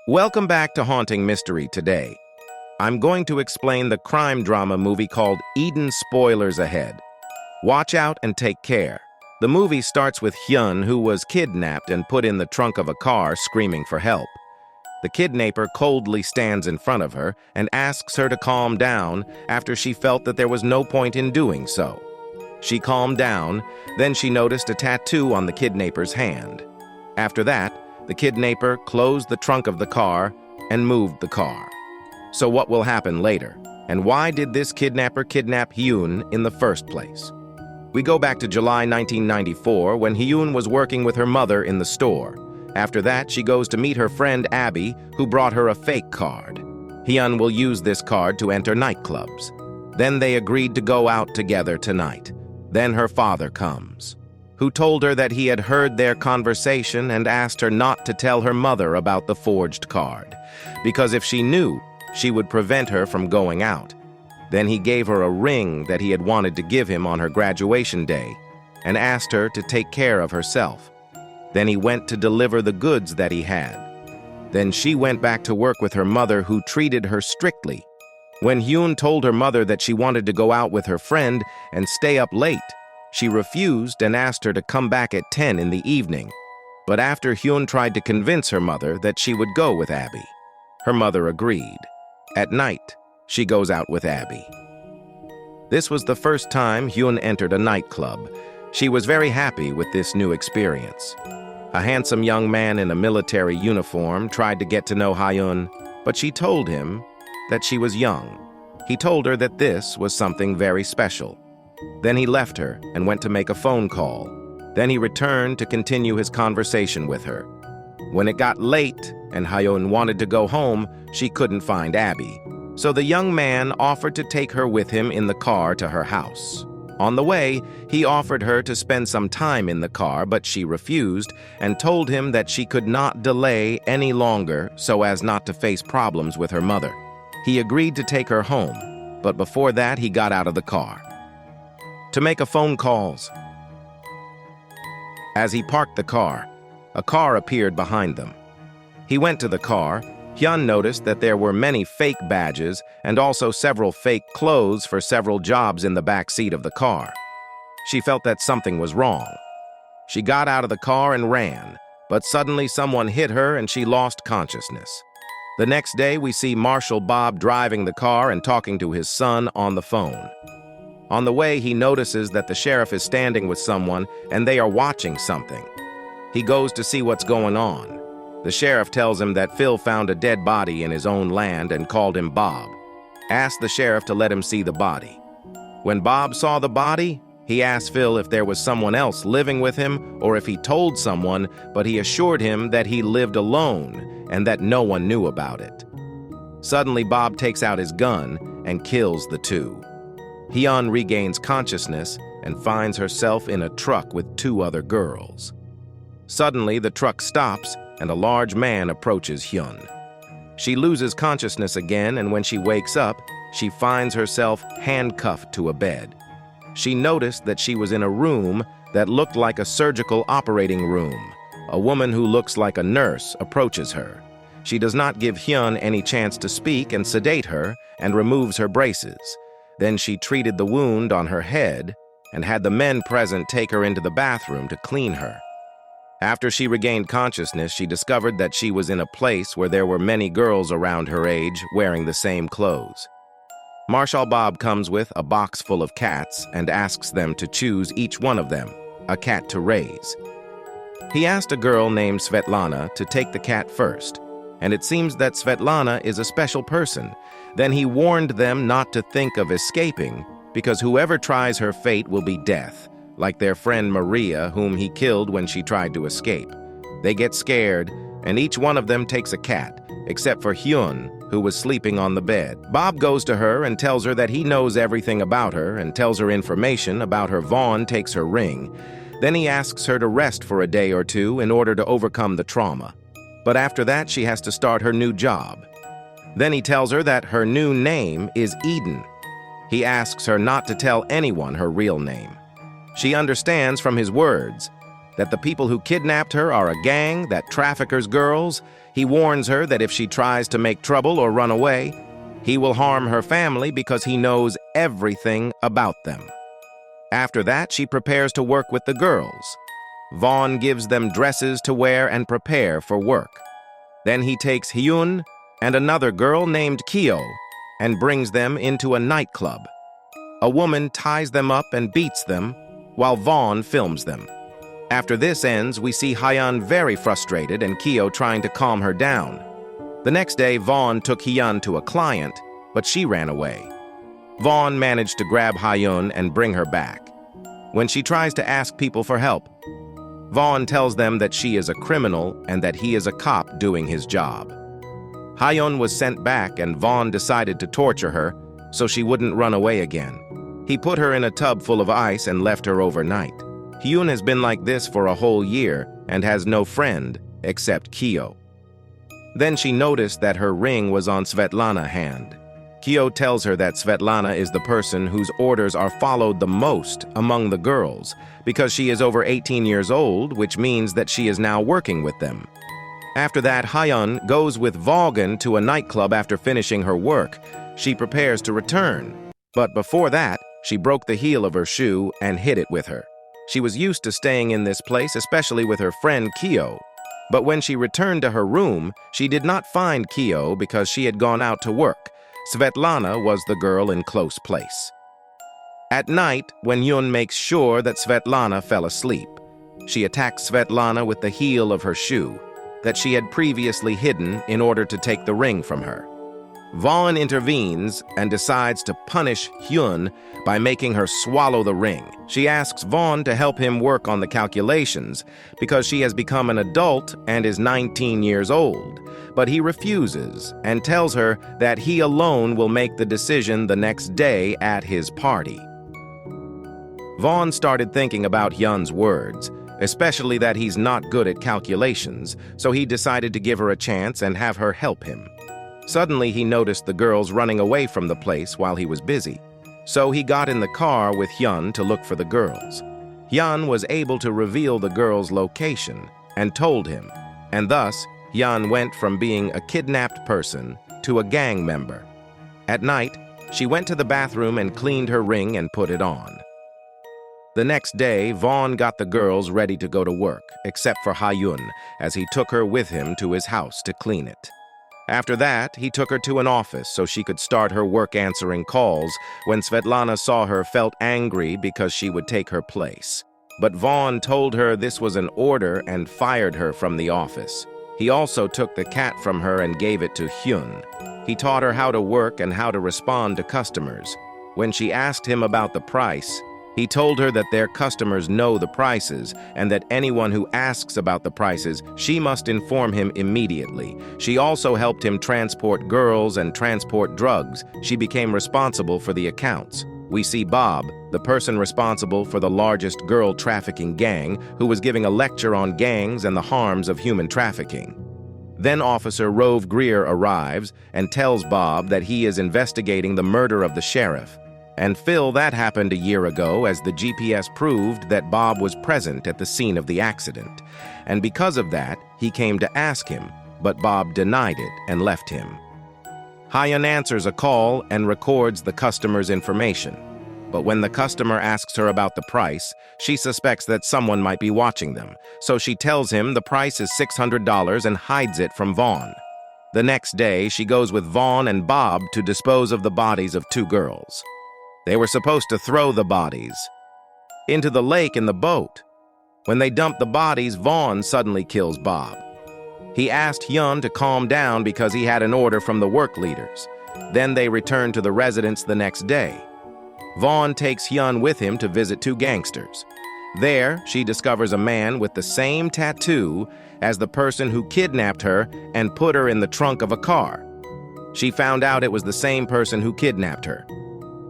Welcome back to Haunting Mystery today. I'm going to explain the crime drama movie called Eden. Spoilers ahead. Watch out and take care. The movie starts with Hyun, who was kidnapped and put in the trunk of a car screaming for help. The kidnapper coldly stands in front of her and asks her to calm down after she felt that there was no point in doing so. She calmed down, then she noticed a tattoo on the kidnapper's hand. After that, the kidnapper closed the trunk of the car and moved the car. So what will happen later? And why did this kidnapper kidnap Hyun in the first place? We go back to July 1994 when Hyun was working with her mother in the store. After that, she goes to meet her friend Abby, who brought her a fake card. Hyun will use this card to enter nightclubs. Then they agreed to go out together tonight. Then her father comes, who told her that he had heard their conversation and asked her not to tell her mother about the forged card, because if she knew, she would prevent her from going out. Then he gave her a ring that he had wanted to give him on her graduation day and asked her to take care of herself. Then he went to deliver the goods that he had. Then she went back to work with her mother, who treated her strictly. When Hyun told her mother that she wanted to go out with her friend and stay up late, she refused and asked her to come back at 10 in the evening. But after Hyun tried to convince her mother that she would go with Abby, her mother agreed. At night, she goes out with Abby. This was the first time Hyun entered a nightclub. She was very happy with this new experience. A handsome young man in a military uniform tried to get to know Hyun, but she told him that she was young. He told her that this was something very special. Then he left her and went to make a phone call. Then he returned to continue his conversation with her. When it got late and Hyun wanted to go home, she couldn't find Abby. So the young man offered to take her with him in the car to her house. On the way, he offered her to spend some time in the car, but she refused and told him that she could not delay any longer so as not to face problems with her mother. He agreed to take her home, but before that, he got out of the car to make a phone calls. As he parked the car, a car appeared behind them. He went to the car. Hyun noticed that there were many fake badges and also several fake clothes for several jobs in the back seat of the car. She felt that something was wrong. She got out of the car and ran, but suddenly someone hit her and she lost consciousness. The next day, we see Marshal Bob driving the car and talking to his son on the phone. On the way, he notices that the sheriff is standing with someone and they are watching something. He goes to see what's going on. The sheriff tells him that Phil found a dead body in his own land and called him Bob. Asked the sheriff to let him see the body. When Bob saw the body, he asked Phil if there was someone else living with him or if he told someone, but he assured him that he lived alone and that no one knew about it. Suddenly, Bob takes out his gun and kills the two. Hyun regains consciousness and finds herself in a truck with two other girls. Suddenly, the truck stops and a large man approaches Hyun. She loses consciousness again, and when she wakes up, she finds herself handcuffed to a bed. She noticed that she was in a room that looked like a surgical operating room. A woman who looks like a nurse approaches her. She does not give Hyun any chance to speak and sedate her and removes her braces. Then she treated the wound on her head and had the men present take her into the bathroom to clean her. After she regained consciousness, she discovered that she was in a place where there were many girls around her age wearing the same clothes. Marshal Bob comes with a box full of cats and asks them to choose each one of them, a cat to raise. He asked a girl named Svetlana to take the cat first, and it seems that Svetlana is a special person. Then he warned them not to think of escaping, because whoever tries her fate will be death, like their friend Maria, whom he killed when she tried to escape. They get scared, and each one of them takes a cat, except for Hyun, who was sleeping on the bed. Bob goes to her and tells her that he knows everything about her and tells her information about her. Vaughn takes her ring. Then he asks her to rest for a day or two in order to overcome the trauma. But after that, she has to start her new job. Then he tells her that her new name is Eden. He asks her not to tell anyone her real name. She understands from his words. that the people who kidnapped her are a gang that traffickers girls. He warns her that if she tries to make trouble or run away, he will harm her family because he knows everything about them. After that, she prepares to work with the girls. Vaughn gives them dresses to wear and prepare for work. Then he takes Hyun and another girl named Kyo and brings them into a nightclub. A woman ties them up and beats them while Vaughn films them. After this ends, we see Hyun very frustrated and Kyo trying to calm her down. The next day, Vaughn took Hyun to a client, but she ran away. Vaughn managed to grab Hyun and bring her back. When she tries to ask people for help, Vaughn tells them that she is a criminal and that he is a cop doing his job. Hyun was sent back and Vaughn decided to torture her so she wouldn't run away again. He put her in a tub full of ice and left her overnight. Hyun has been like this for a whole year and has no friend except Kyo. Then she noticed that her ring was on Svetlana's hand. Kyo tells her that Svetlana is the person whose orders are followed the most among the girls because she is over 18 years old, which means that she is now working with them. After that, Hyun goes with Vaughan to a nightclub after finishing her work. She prepares to return, but before that, she broke the heel of her shoe and hid it with her. She was used to staying in this place, especially with her friend Kyo. But when she returned to her room, she did not find Kyo because she had gone out to work. Svetlana was the girl in close place. At night, when Hyun makes sure that Svetlana fell asleep, she attacks Svetlana with the heel of her shoe that she had previously hidden in order to take the ring from her. Vaughn intervenes and decides to punish Hyun by making her swallow the ring. She asks Vaughn to help him work on the calculations because she has become an adult and is 19 years old, but he refuses and tells her that he alone will make the decision the next day at his party. Vaughn started thinking about Hyun's words, especially that he's not good at calculations, so he decided to give her a chance and have her help him. Suddenly, he noticed the girls running away from the place while he was busy. So he got in the car with Hyun to look for the girls. Hyun was able to reveal the girls' location and told him, and thus Hyun went from being a kidnapped person to a gang member. At night, she went to the bathroom and cleaned her ring and put it on. The next day, Vaughn got the girls ready to go to work, except for Hyun, as he took her with him to his house to clean it. After that, he took her to an office so she could start her work answering calls. When Svetlana saw her, felt angry because she would take her place. But Vaughn told her this was an order and fired her from the office. He also took the cat from her and gave it to Hyun. He taught her how to work and how to respond to customers. When she asked him about the price, he told her that their customers know the prices and that anyone who asks about the prices, she must inform him immediately. She also helped him transport girls and transport drugs. She became responsible for the accounts. We see Bob, the person responsible for the largest girl trafficking gang, who was giving a lecture on gangs and the harms of human trafficking. Then Officer Rove Greer arrives and tells Bob that he is investigating the murder of the sheriff. And Phil, that happened a year ago, as the GPS proved that Bob was present at the scene of the accident. And because of that, he came to ask him, but Bob denied it and left him. Hyun answers a call and records the customer's information. But when the customer asks her about the price, she suspects that someone might be watching them. So she tells him the price is $600 and hides it from Vaughn. The next day, she goes with Vaughn and Bob to dispose of the bodies of two girls. They were supposed to throw the bodies into the lake in the boat. When they dump the bodies, Vaughn suddenly kills Bob. He asked Hyun to calm down because he had an order from the work leaders. Then they returned to the residence the next day. Vaughn takes Hyun with him to visit two gangsters. There, she discovers a man with the same tattoo as the person who kidnapped her and put her in the trunk of a car. She found out it was the same person who kidnapped her.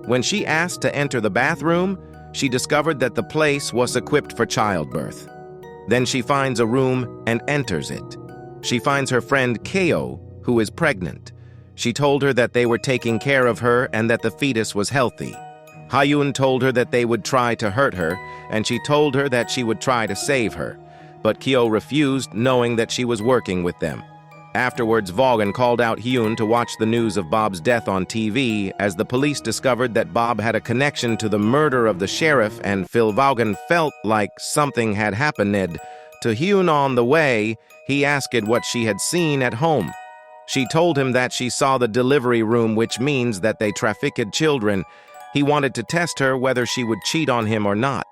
When she asked to enter the bathroom, she discovered that the place was equipped for childbirth. Then she finds a room and enters it. She finds her friend Kyo, who is pregnant. She told her that they were taking care of her and that the fetus was healthy. Hyun told her that they would try to hurt her, and she told her that she would try to save her, but Kyo refused, knowing that she was working with them. Afterwards, Vaughan called out Hyun to watch the news of Bob's death on TV, as the police discovered that Bob had a connection to the murder of the sheriff, and Phil Vaughan felt like something had happened to Hyun. On the way, he asked what she had seen at home. She told him that she saw the delivery room, which means that they trafficked children. He wanted to test her whether she would cheat on him or not.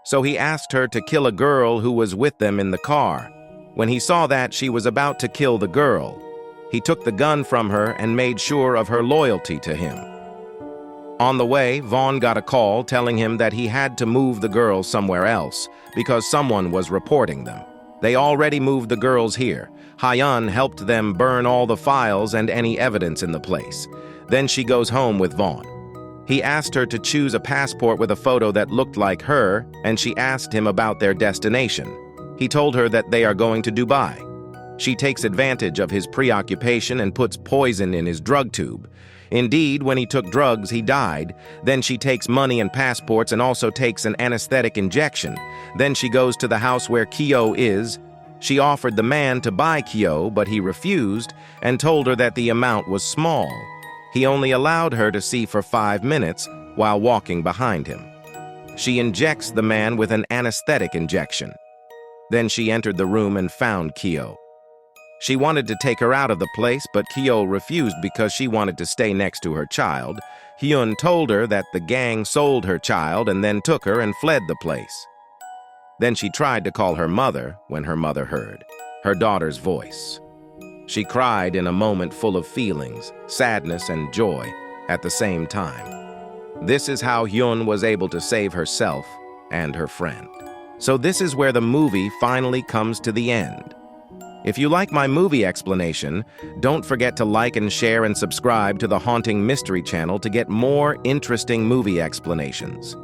So he asked her to kill a girl who was with them in the car. When he saw that she was about to kill the girl, he took the gun from her and made sure of her loyalty to him. On the way, Vaughn got a call telling him that he had to move the girls somewhere else because someone was reporting them. They already moved the girls here. Hyun helped them burn all the files and any evidence in the place. Then she goes home with Vaughn. He asked her to choose a passport with a photo that looked like her, and she asked him about their destination. He told her that they are going to Dubai. She takes advantage of his preoccupation and puts poison in his drug tube. Indeed, when he took drugs, he died. Then she takes money and passports and also takes an anesthetic injection. Then she goes to the house where Kyo is. She offered the man to buy Kyo, but he refused and told her that the amount was small. He only allowed her to see for 5 minutes while walking behind him. She injects the man with an anesthetic injection. Then she entered the room and found Kyo. She wanted to take her out of the place, but Kyo refused because she wanted to stay next to her child. Hyun told her that the gang sold her child and then took her and fled the place. Then she tried to call her mother when her mother heard her daughter's voice. She cried in a moment full of feelings, sadness and joy at the same time. This is how Hyun was able to save herself and her friend. So this is where the movie finally comes to the end. If you like my movie explanation, don't forget to like and share and subscribe to the Haunting Mystery channel to get more interesting movie explanations.